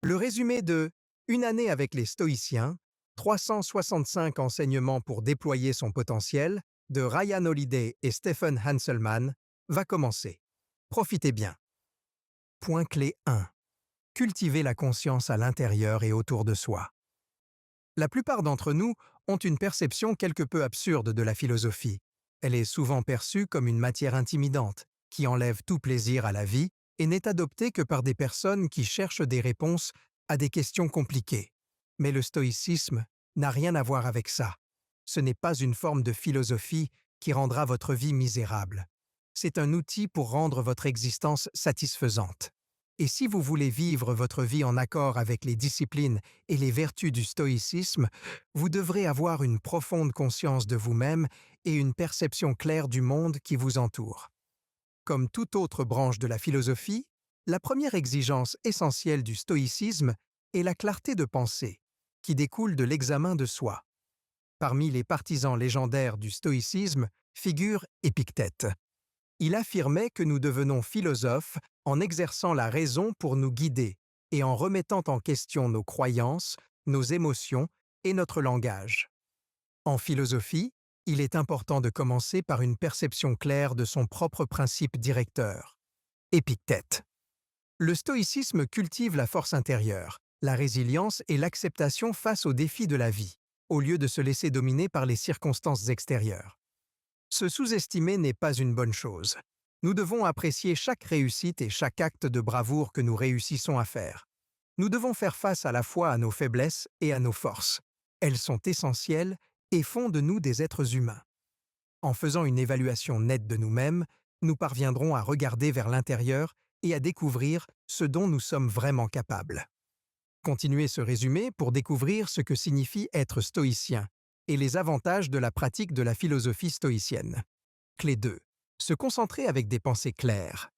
Le résumé de Une année avec les stoïciens, 365 enseignements pour déployer son potentiel, de Ryan Holiday et Stephen Hanselman, va commencer. Profitez bien. Point clé 1. Cultiver la conscience à l'intérieur et autour de soi. La plupart d'entre nous ont une perception quelque peu absurde de la philosophie. Elle est souvent perçue comme une matière intimidante, qui enlève tout plaisir à la vie et n'est adoptée que par des personnes qui cherchent des réponses à des questions compliquées. Mais le stoïcisme n'a rien à voir avec ça. Ce n'est pas une forme de philosophie qui rendra votre vie misérable. C'est un outil pour rendre votre existence satisfaisante. Et si vous voulez vivre votre vie en accord avec les disciplines et les vertus du stoïcisme, vous devrez avoir une profonde conscience de vous-même et une perception claire du monde qui vous entoure. Comme toute autre branche de la philosophie, la première exigence essentielle du stoïcisme est la clarté de pensée, qui découle de l'examen de soi. Parmi les partisans légendaires du stoïcisme figure Épictète. Il affirmait que nous devenons philosophes en exerçant la raison pour nous guider et en remettant en question nos croyances, nos émotions et notre langage. En philosophie, il est important de commencer par une perception claire de son propre principe directeur. Épictète. Le stoïcisme cultive la force intérieure, la résilience et l'acceptation face aux défis de la vie, au lieu de se laisser dominer par les circonstances extérieures. Se sous-estimer n'est pas une bonne chose. Nous devons apprécier chaque réussite et chaque acte de bravoure que nous réussissons à faire. Nous devons faire face à la fois à nos faiblesses et à nos forces. Elles sont essentielles et font de nous des êtres humains. En faisant une évaluation nette de nous-mêmes, nous parviendrons à regarder vers l'intérieur et à découvrir ce dont nous sommes vraiment capables. Continuez ce résumé pour découvrir ce que signifie être stoïcien et les avantages de la pratique de la philosophie stoïcienne. Clé 2. Se concentrer avec des pensées claires.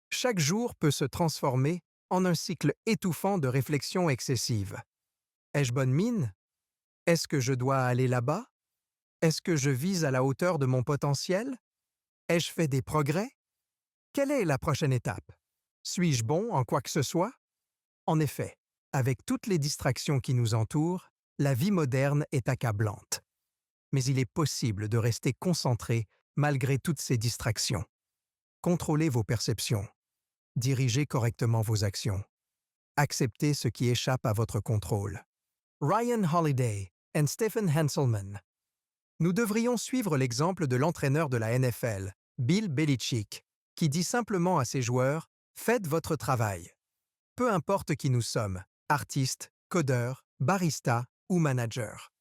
Chaque jour peut se transformer en un cycle étouffant de réflexions excessives. Ai-je bonne mine? Est-ce que je dois aller là-bas? Est-ce que je vise à la hauteur de mon potentiel? Ai-je fait des progrès? Quelle est la prochaine étape? Suis-je bon en quoi que ce soit? En effet, avec toutes les distractions qui nous entourent, la vie moderne est accablante. Mais il est possible de rester concentré malgré toutes ces distractions. Contrôlez vos perceptions. Dirigez correctement vos actions. Acceptez ce qui échappe à votre contrôle. Ryan Holiday et Stephen Hanselman. Nous devrions suivre l'exemple de l'entraîneur de la NFL, Bill Belichick, qui dit simplement à ses joueurs « Faites votre travail ». Peu importe qui nous sommes, artistes, codeurs, baristas ou managers.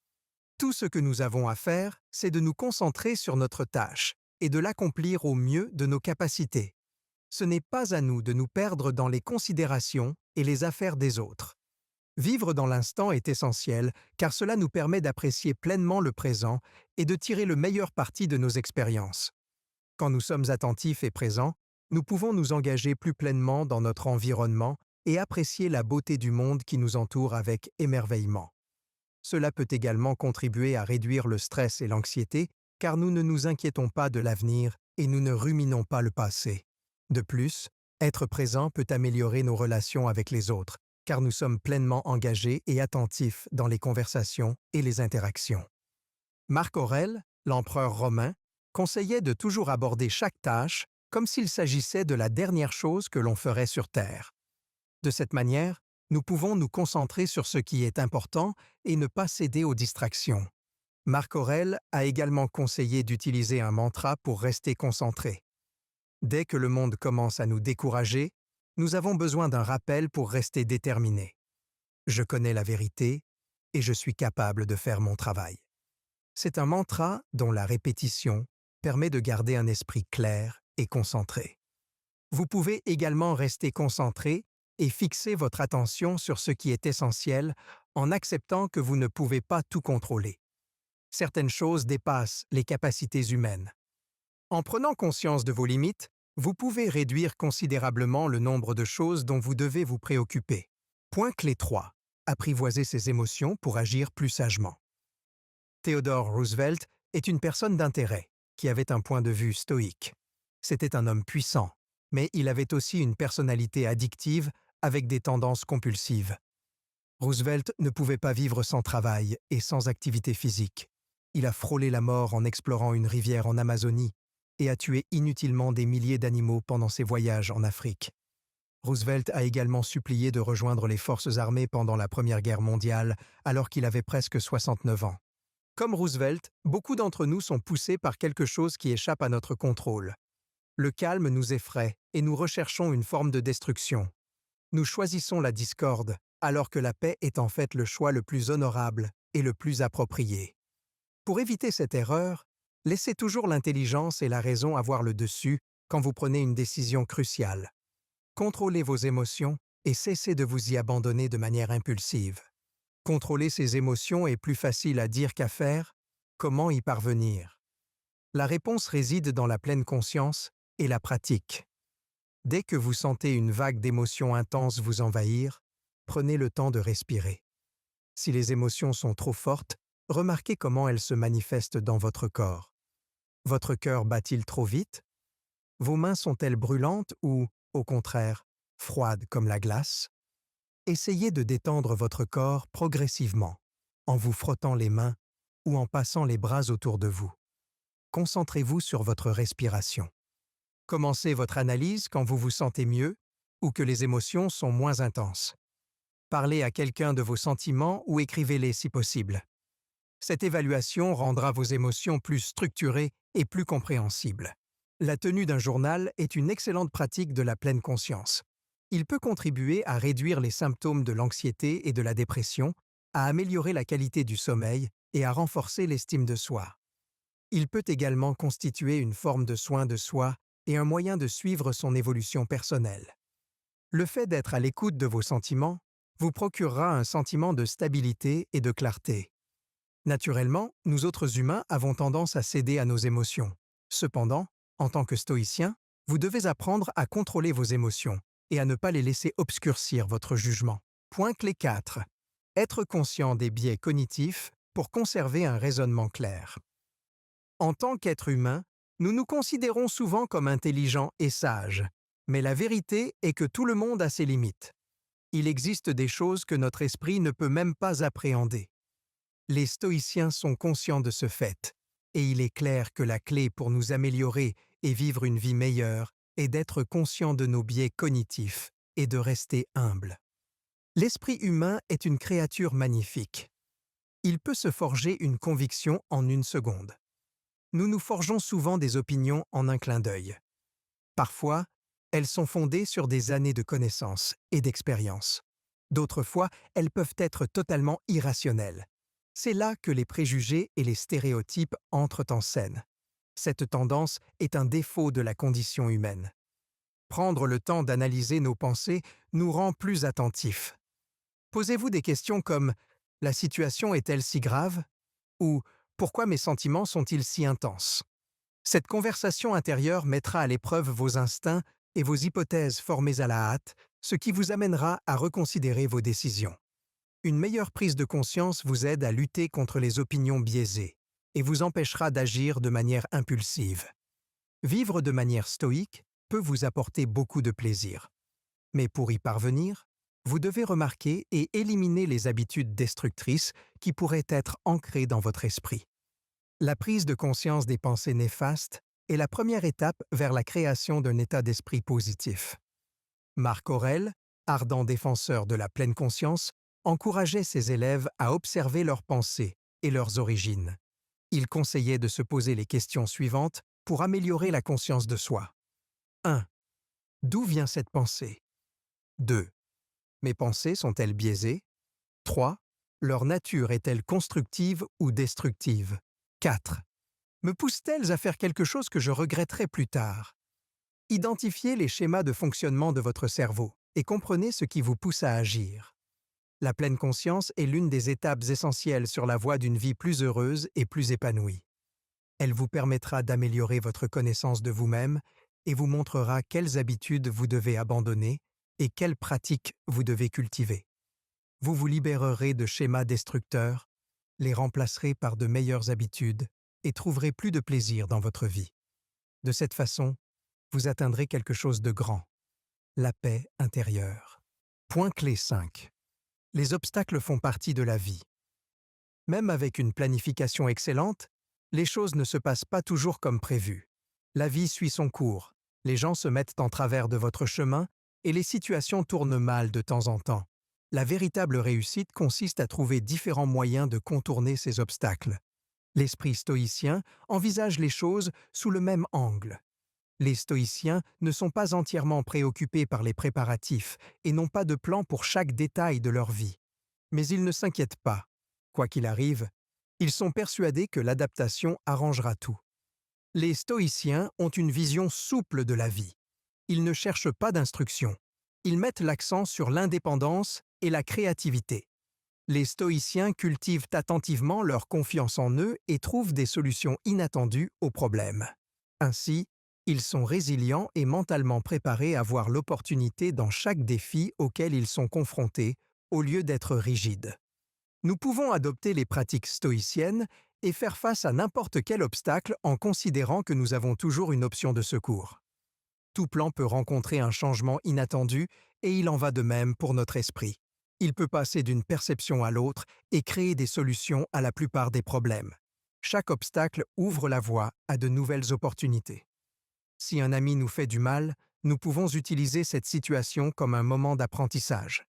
Tout ce que nous avons à faire, c'est de nous concentrer sur notre tâche et de l'accomplir au mieux de nos capacités. Ce n'est pas à nous de nous perdre dans les considérations et les affaires des autres. Vivre dans l'instant est essentiel car cela nous permet d'apprécier pleinement le présent et de tirer le meilleur parti de nos expériences. Quand nous sommes attentifs et présents, nous pouvons nous engager plus pleinement dans notre environnement et apprécier la beauté du monde qui nous entoure avec émerveillement. Cela peut également contribuer à réduire le stress et l'anxiété car nous ne nous inquiétons pas de l'avenir et nous ne ruminons pas le passé. De plus, être présent peut améliorer nos relations avec les autres car nous sommes pleinement engagés et attentifs dans les conversations et les interactions. Marc Aurèle, l'empereur romain, conseillait de toujours aborder chaque tâche comme s'il s'agissait de la dernière chose que l'on ferait sur Terre. De cette manière, nous pouvons nous concentrer sur ce qui est important et ne pas céder aux distractions. Marc Aurèle a également conseillé d'utiliser un mantra pour rester concentré. Dès que le monde commence à nous décourager, nous avons besoin d'un rappel pour rester déterminés. Je connais la vérité et je suis capable de faire mon travail. C'est un mantra dont la répétition permet de garder un esprit clair et concentré. Vous pouvez également rester concentré et fixer votre attention sur ce qui est essentiel en acceptant que vous ne pouvez pas tout contrôler. Certaines choses dépassent les capacités humaines. En prenant conscience de vos limites, vous pouvez réduire considérablement le nombre de choses dont vous devez vous préoccuper. Point clé 3. Apprivoiser ses émotions pour agir plus sagement. Theodore Roosevelt est une personne d'intérêt qui avait un point de vue stoïque. C'était un homme puissant, mais il avait aussi une personnalité addictive avec des tendances compulsives. Roosevelt ne pouvait pas vivre sans travail et sans activité physique. Il a frôlé la mort en explorant une rivière en Amazonie et a tué inutilement des milliers d'animaux pendant ses voyages en Afrique. Roosevelt a également supplié de rejoindre les forces armées pendant la Première Guerre mondiale alors qu'il avait presque 69 ans. Comme Roosevelt, beaucoup d'entre nous sont poussés par quelque chose qui échappe à notre contrôle. Le calme nous effraie et nous recherchons une forme de destruction. Nous choisissons la discorde, alors que la paix est en fait le choix le plus honorable et le plus approprié. Pour éviter cette erreur, laissez toujours l'intelligence et la raison avoir le dessus quand vous prenez une décision cruciale. Contrôlez vos émotions et cessez de vous y abandonner de manière impulsive. Contrôler ses émotions est plus facile à dire qu'à faire. Comment y parvenir? La réponse réside dans la pleine conscience et la pratique. Dès que vous sentez une vague d'émotions intenses vous envahir, prenez le temps de respirer. Si les émotions sont trop fortes, remarquez comment elles se manifestent dans votre corps. Votre cœur bat-il trop vite? Vos mains sont-elles brûlantes ou, au contraire, froides comme la glace? Essayez de détendre votre corps progressivement, en vous frottant les mains ou en passant les bras autour de vous. Concentrez-vous sur votre respiration. Commencez votre analyse quand vous vous sentez mieux ou que les émotions sont moins intenses. Parlez à quelqu'un de vos sentiments ou écrivez-les si possible. Cette évaluation rendra vos émotions plus structurées et plus compréhensibles. La tenue d'un journal est une excellente pratique de la pleine conscience. Il peut contribuer à réduire les symptômes de l'anxiété et de la dépression, à améliorer la qualité du sommeil et à renforcer l'estime de soi. Il peut également constituer une forme de soin de soi et un moyen de suivre son évolution personnelle. Le fait d'être à l'écoute de vos sentiments vous procurera un sentiment de stabilité et de clarté. Naturellement, nous autres humains avons tendance à céder à nos émotions. Cependant, en tant que stoïcien, vous devez apprendre à contrôler vos émotions et à ne pas les laisser obscurcir votre jugement. Point clé 4. Être conscient des biais cognitifs pour conserver un raisonnement clair. En tant qu'être humain, nous nous considérons souvent comme intelligents et sages, mais la vérité est que tout le monde a ses limites. Il existe des choses que notre esprit ne peut même pas appréhender. Les stoïciens sont conscients de ce fait, et il est clair que la clé pour nous améliorer et vivre une vie meilleure est d'être conscient de nos biais cognitifs et de rester humble. L'esprit humain est une créature magnifique. Il peut se forger une conviction en une seconde. Nous nous forgeons souvent des opinions en un clin d'œil. Parfois, elles sont fondées sur des années de connaissances et d'expérience. D'autres fois, elles peuvent être totalement irrationnelles. C'est là que les préjugés et les stéréotypes entrent en scène. Cette tendance est un défaut de la condition humaine. Prendre le temps d'analyser nos pensées nous rend plus attentifs. Posez-vous des questions comme « La situation est-elle si grave ?» ou « Pourquoi mes sentiments sont-ils si intenses ?» Cette conversation intérieure mettra à l'épreuve vos instincts et vos hypothèses formées à la hâte, ce qui vous amènera à reconsidérer vos décisions. Une meilleure prise de conscience vous aide à lutter contre les opinions biaisées et vous empêchera d'agir de manière impulsive. Vivre de manière stoïque peut vous apporter beaucoup de plaisir. Mais pour y parvenir, vous devez remarquer et éliminer les habitudes destructrices qui pourraient être ancrées dans votre esprit. La prise de conscience des pensées néfastes est la première étape vers la création d'un état d'esprit positif. Marc Aurèle, ardent défenseur de la pleine conscience, encourageait ses élèves à observer leurs pensées et leurs origines. Il conseillait de se poser les questions suivantes pour améliorer la conscience de soi. 1. D'où vient cette pensée? 2. Mes pensées sont-elles biaisées? 3. Leur nature est-elle constructive ou destructive? 4. Me poussent-elles à faire quelque chose que je regretterai plus tard? Identifiez les schémas de fonctionnement de votre cerveau et comprenez ce qui vous pousse à agir. La pleine conscience est l'une des étapes essentielles sur la voie d'une vie plus heureuse et plus épanouie. Elle vous permettra d'améliorer votre connaissance de vous-même et vous montrera quelles habitudes vous devez abandonner et quelles pratiques vous devez cultiver. Vous vous libérerez de schémas destructeurs, les remplacerez par de meilleures habitudes et trouverez plus de plaisir dans votre vie. De cette façon, vous atteindrez quelque chose de grand, la paix intérieure. Point clé 5. Les obstacles font partie de la vie. Même avec une planification excellente, les choses ne se passent pas toujours comme prévu. La vie suit son cours, les gens se mettent en travers de votre chemin et les situations tournent mal de temps en temps. La véritable réussite consiste à trouver différents moyens de contourner ces obstacles. L'esprit stoïcien envisage les choses sous le même angle. Les stoïciens ne sont pas entièrement préoccupés par les préparatifs et n'ont pas de plan pour chaque détail de leur vie. Mais ils ne s'inquiètent pas. Quoi qu'il arrive, ils sont persuadés que l'adaptation arrangera tout. Les stoïciens ont une vision souple de la vie. Ils ne cherchent pas d'instructions. Ils mettent l'accent sur l'indépendance et la créativité. Les stoïciens cultivent attentivement leur confiance en eux et trouvent des solutions inattendues aux problèmes. Ainsi, ils sont résilients et mentalement préparés à voir l'opportunité dans chaque défi auquel ils sont confrontés, au lieu d'être rigides. Nous pouvons adopter les pratiques stoïciennes et faire face à n'importe quel obstacle en considérant que nous avons toujours une option de secours. Tout plan peut rencontrer un changement inattendu et il en va de même pour notre esprit. Il peut passer d'une perception à l'autre et créer des solutions à la plupart des problèmes. Chaque obstacle ouvre la voie à de nouvelles opportunités. Si un ami nous fait du mal, nous pouvons utiliser cette situation comme un moment d'apprentissage.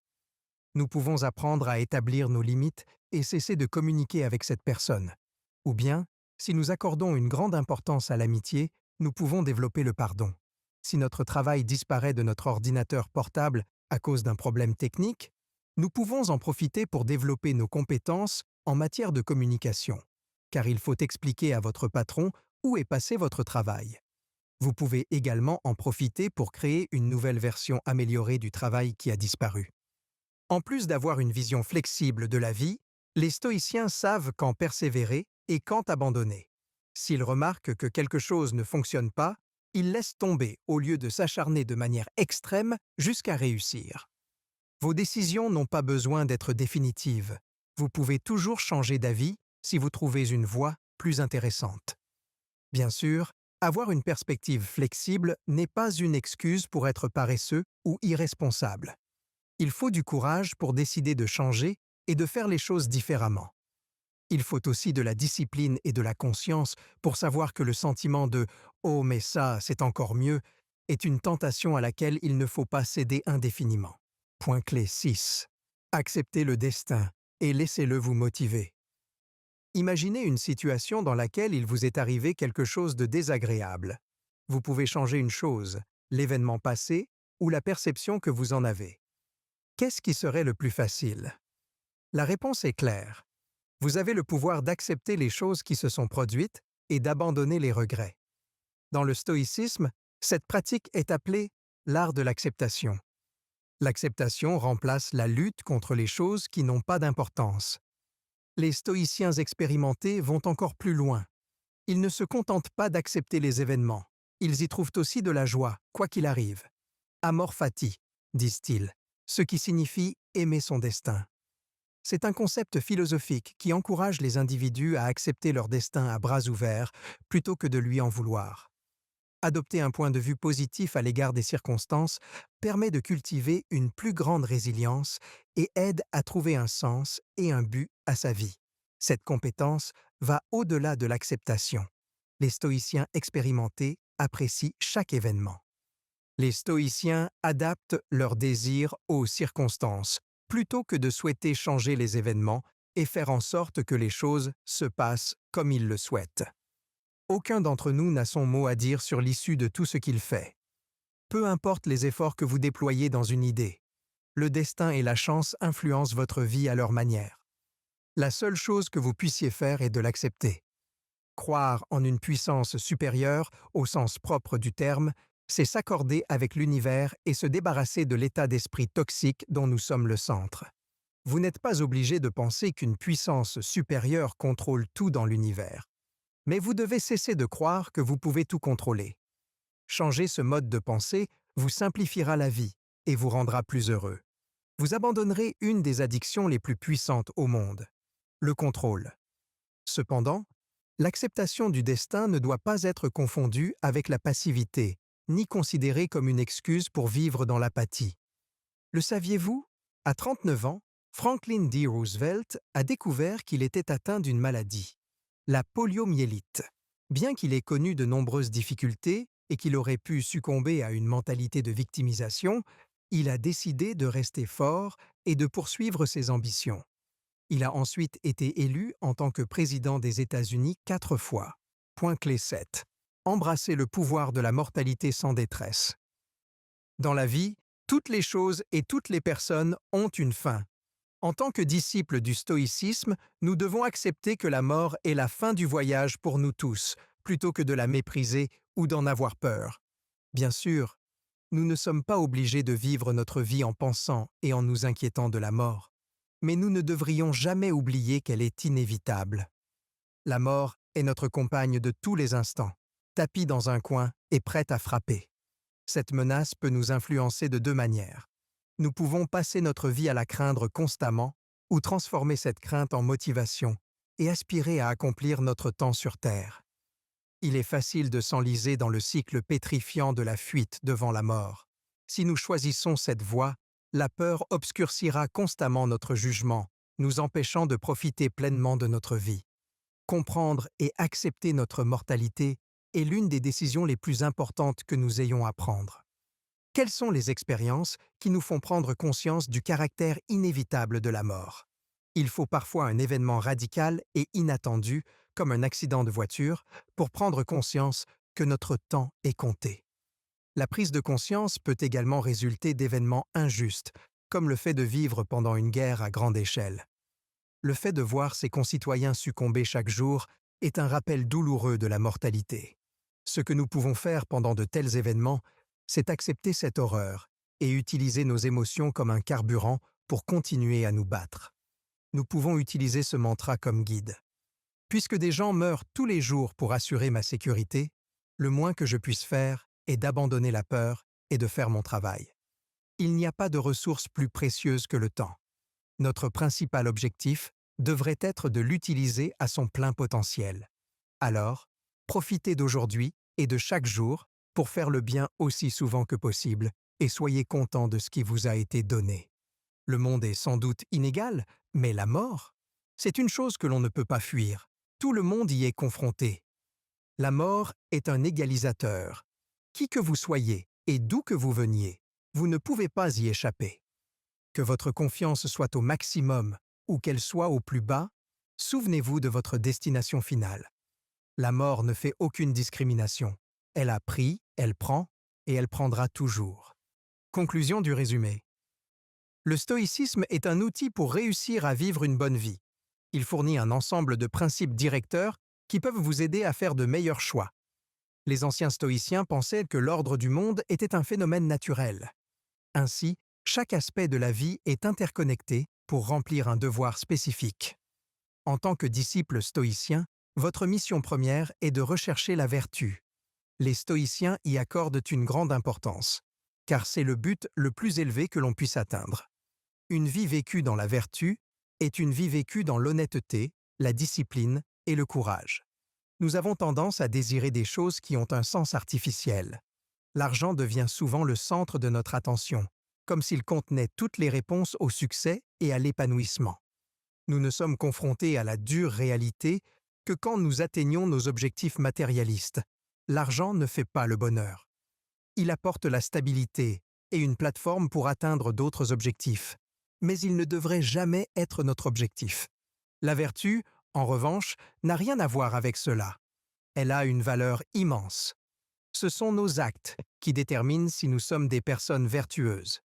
Nous pouvons apprendre à établir nos limites et cesser de communiquer avec cette personne. Ou bien, si nous accordons une grande importance à l'amitié, nous pouvons développer le pardon. Si notre travail disparaît de notre ordinateur portable à cause d'un problème technique, nous pouvons en profiter pour développer nos compétences en matière de communication, car il faut expliquer à votre patron où est passé votre travail. Vous pouvez également en profiter pour créer une nouvelle version améliorée du travail qui a disparu. En plus d'avoir une vision flexible de la vie, les stoïciens savent quand persévérer et quand abandonner. S'ils remarquent que quelque chose ne fonctionne pas, ils laissent tomber au lieu de s'acharner de manière extrême jusqu'à réussir. Vos décisions n'ont pas besoin d'être définitives. Vous pouvez toujours changer d'avis si vous trouvez une voie plus intéressante. Bien sûr, avoir une perspective flexible n'est pas une excuse pour être paresseux ou irresponsable. Il faut du courage pour décider de changer et de faire les choses différemment. Il faut aussi de la discipline et de la conscience pour savoir que le sentiment de « oh mais ça, c'est encore mieux » est une tentation à laquelle il ne faut pas céder indéfiniment. Point clé 6. Acceptez le destin et laissez-le vous motiver. Imaginez une situation dans laquelle il vous est arrivé quelque chose de désagréable. Vous pouvez changer une chose, l'événement passé ou la perception que vous en avez. Qu'est-ce qui serait le plus facile? La réponse est claire. Vous avez le pouvoir d'accepter les choses qui se sont produites et d'abandonner les regrets. Dans le stoïcisme, cette pratique est appelée l'art de l'acceptation. L'acceptation remplace la lutte contre les choses qui n'ont pas d'importance. Les stoïciens expérimentés vont encore plus loin. Ils ne se contentent pas d'accepter les événements. Ils y trouvent aussi de la joie, quoi qu'il arrive. Amor fati, disent-ils, ce qui signifie aimer son destin. C'est un concept philosophique qui encourage les individus à accepter leur destin à bras ouverts plutôt que de lui en vouloir. Adopter un point de vue positif à l'égard des circonstances permet de cultiver une plus grande résilience et aide à trouver un sens et un but à sa vie. Cette compétence va au-delà de l'acceptation. Les stoïciens expérimentés apprécient chaque événement. Les stoïciens adaptent leurs désirs aux circonstances, plutôt que de souhaiter changer les événements et faire en sorte que les choses se passent comme ils le souhaitent. Aucun d'entre nous n'a son mot à dire sur l'issue de tout ce qu'il fait. Peu importe les efforts que vous déployez dans une idée, le destin et la chance influencent votre vie à leur manière. La seule chose que vous puissiez faire est de l'accepter. Croire en une puissance supérieure, au sens propre du terme, c'est s'accorder avec l'univers et se débarrasser de l'état d'esprit toxique dont nous sommes le centre. Vous n'êtes pas obligé de penser qu'une puissance supérieure contrôle tout dans l'univers. Mais vous devez cesser de croire que vous pouvez tout contrôler. Changer ce mode de pensée vous simplifiera la vie et vous rendra plus heureux. Vous abandonnerez une des addictions les plus puissantes au monde, le contrôle. Cependant, l'acceptation du destin ne doit pas être confondue avec la passivité, ni considérée comme une excuse pour vivre dans l'apathie. Le saviez-vous? À 39 ans, Franklin D. Roosevelt a découvert qu'il était atteint d'une maladie, la poliomyélite. Bien qu'il ait connu de nombreuses difficultés et qu'il aurait pu succomber à une mentalité de victimisation, il a décidé de rester fort et de poursuivre ses ambitions. Il a ensuite été élu en tant que président des États-Unis 4 fois. Point clé 7. Embrasser le pouvoir de la mortalité sans détresse. Dans la vie, toutes les choses et toutes les personnes ont une fin. En tant que disciples du stoïcisme, nous devons accepter que la mort est la fin du voyage pour nous tous, plutôt que de la mépriser ou d'en avoir peur. Bien sûr, nous ne sommes pas obligés de vivre notre vie en pensant et en nous inquiétant de la mort, mais nous ne devrions jamais oublier qu'elle est inévitable. La mort est notre compagne de tous les instants, tapie dans un coin et prête à frapper. Cette menace peut nous influencer de 2 manières. Nous pouvons passer notre vie à la craindre constamment ou transformer cette crainte en motivation et aspirer à accomplir notre temps sur Terre. Il est facile de s'enliser dans le cycle pétrifiant de la fuite devant la mort. Si nous choisissons cette voie, la peur obscurcira constamment notre jugement, nous empêchant de profiter pleinement de notre vie. Comprendre et accepter notre mortalité est l'une des décisions les plus importantes que nous ayons à prendre. Quelles sont les expériences qui nous font prendre conscience du caractère inévitable de la mort? Il faut parfois un événement radical et inattendu, comme un accident de voiture, pour prendre conscience que notre temps est compté. La prise de conscience peut également résulter d'événements injustes, comme le fait de vivre pendant une guerre à grande échelle. Le fait de voir ses concitoyens succomber chaque jour est un rappel douloureux de la mortalité. Ce que nous pouvons faire pendant de tels événements, c'est accepter cette horreur et utiliser nos émotions comme un carburant pour continuer à nous battre. Nous pouvons utiliser ce mantra comme guide. Puisque des gens meurent tous les jours pour assurer ma sécurité, le moins que je puisse faire est d'abandonner la peur et de faire mon travail. Il n'y a pas de ressource plus précieuse que le temps. Notre principal objectif devrait être de l'utiliser à son plein potentiel. Alors, profitez d'aujourd'hui et de chaque jour pour faire le bien aussi souvent que possible et soyez content de ce qui vous a été donné. Le monde est sans doute inégal, mais la mort, c'est une chose que l'on ne peut pas fuir. Tout le monde y est confronté. La mort est un égalisateur. Qui que vous soyez et d'où que vous veniez, vous ne pouvez pas y échapper. Que votre confiance soit au maximum ou qu'elle soit au plus bas, souvenez-vous de votre destination finale. La mort ne fait aucune discrimination. Elle a pris, elle prend et elle prendra toujours. Conclusion du résumé. Le stoïcisme est un outil pour réussir à vivre une bonne vie. Il fournit un ensemble de principes directeurs qui peuvent vous aider à faire de meilleurs choix. Les anciens stoïciens pensaient que l'ordre du monde était un phénomène naturel. Ainsi, chaque aspect de la vie est interconnecté pour remplir un devoir spécifique. En tant que disciple stoïcien, votre mission première est de rechercher la vertu. Les stoïciens y accordent une grande importance, car c'est le but le plus élevé que l'on puisse atteindre. Une vie vécue dans la vertu est une vie vécue dans l'honnêteté, la discipline et le courage. Nous avons tendance à désirer des choses qui ont un sens artificiel. L'argent devient souvent le centre de notre attention, comme s'il contenait toutes les réponses au succès et à l'épanouissement. Nous ne sommes confrontés à la dure réalité que quand nous atteignons nos objectifs matérialistes. L'argent ne fait pas le bonheur. Il apporte la stabilité et une plateforme pour atteindre d'autres objectifs, mais il ne devrait jamais être notre objectif. La vertu, en revanche, n'a rien à voir avec cela. Elle a une valeur immense. Ce sont nos actes qui déterminent si nous sommes des personnes vertueuses.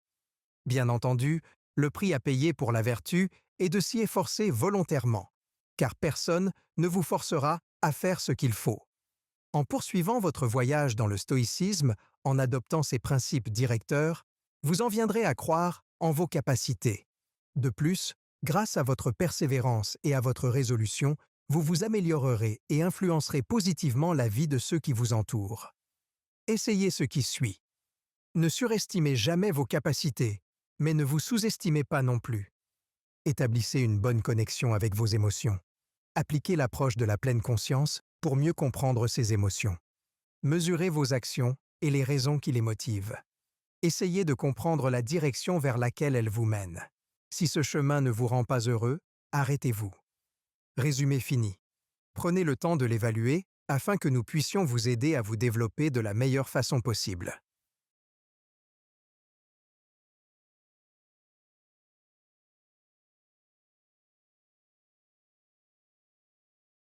Bien entendu, le prix à payer pour la vertu est de s'y efforcer volontairement, car personne ne vous forcera à faire ce qu'il faut. En poursuivant votre voyage dans le stoïcisme, en adoptant ses principes directeurs, vous en viendrez à croire en vos capacités. De plus, grâce à votre persévérance et à votre résolution, vous vous améliorerez et influencerez positivement la vie de ceux qui vous entourent. Essayez ce qui suit. Ne surestimez jamais vos capacités, mais ne vous sous-estimez pas non plus. Établissez une bonne connexion avec vos émotions. Appliquez l'approche de la pleine conscience pour mieux comprendre ces émotions. Mesurez vos actions et les raisons qui les motivent. Essayez de comprendre la direction vers laquelle elles vous mènent. Si ce chemin ne vous rend pas heureux, arrêtez-vous. Résumé fini. Prenez le temps de l'évaluer afin que nous puissions vous aider à vous développer de la meilleure façon possible.